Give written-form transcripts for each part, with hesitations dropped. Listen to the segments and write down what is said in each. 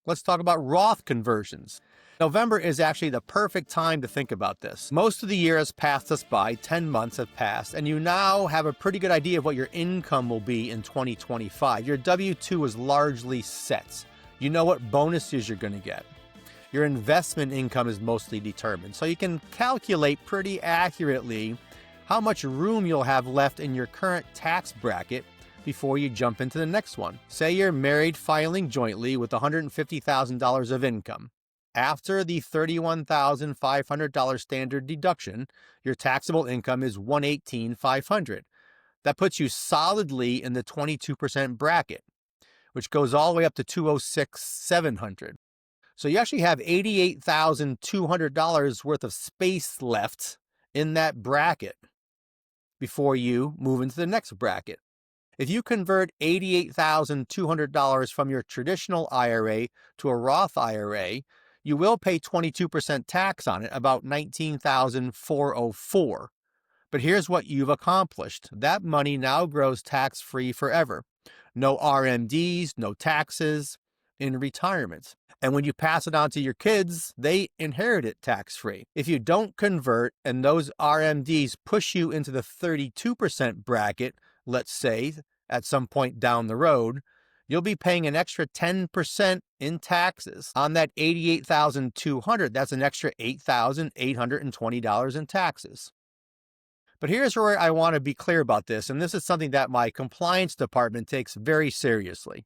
Let's talk about Roth conversions. November is actually the perfect time to think about this. Most of the year has passed us by, 10 months have passed, and you now have a pretty good idea of what your income will be in 2025. Your W-2 is largely set. You know what bonuses you're going to get. Your investment income is mostly determined, so you can calculate pretty accurately how much room you'll have left in your current tax bracket before you jump into the next one. Say you're married filing jointly with $150,000 of income. After the $31,500 standard deduction, your taxable income is $118,500. That puts you solidly in the 22% bracket, which goes all the way up to $206,700. So you actually have $88,200 worth of space left in that bracket before you move into the next bracket. If you convert $88,200 from your traditional IRA to a Roth IRA, you will pay 22% tax on it, about $19,404. But here's what you've accomplished. That money now grows tax-free forever. No RMDs, no taxes in retirement. And when you pass it on to your kids, they inherit it tax-free. If you don't convert and those RMDs push you into the 32% bracket, let's say, at some point down the road, you'll be paying an extra 10% in taxes on that $88,200. That's an extra $8,820 in taxes. But here's where I want to be clear about this, and this is something that my compliance department takes very seriously.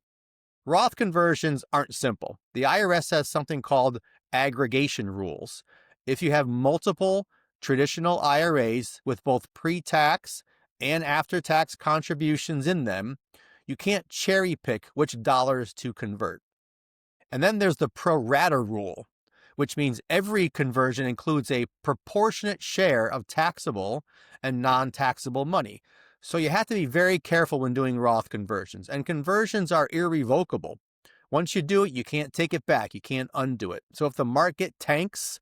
Roth conversions aren't simple. The IRS has something called aggregation rules. If you have multiple traditional IRAs with both pre-tax and after-tax contributions in them, you can't cherry pick which dollars to convert. And then there's the pro-rata rule, which means every conversion includes a proportionate share of taxable and non-taxable money. So you have to be very careful when doing Roth conversions, and conversions are irrevocable. Once you do it, you can't take it back. You can't undo it. So if the market tanks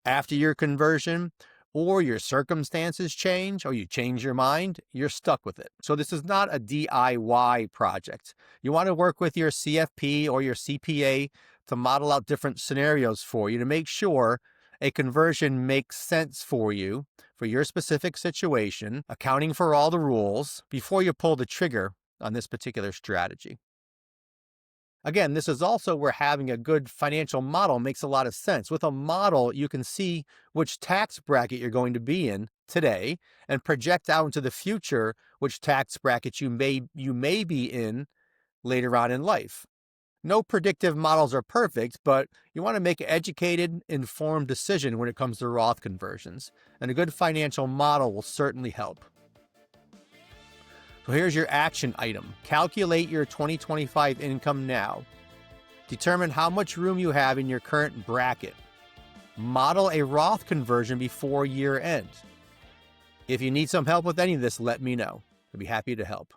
after your conversion, or your circumstances change, or you change your mind, you're stuck with it. So this is not a DIY project. You want to work with your CFP or your CPA to model out different scenarios for you to make sure a conversion makes sense for you, for your specific situation, accounting for all the rules before you pull the trigger on this particular strategy. Again, this is also where having a good financial model makes a lot of sense. With a model, you can see which tax bracket you're going to be in today and project out into the future which tax bracket you may be in later on in life. No predictive models are perfect, but you want to make an educated, informed decision when it comes to Roth conversions, and a good financial model will certainly help. So here's your action item. Calculate your 2025 income now. Determine how much room you have in your current bracket. Model a Roth conversion before year end. If you need some help with any of this, let me know. I'd be happy to help.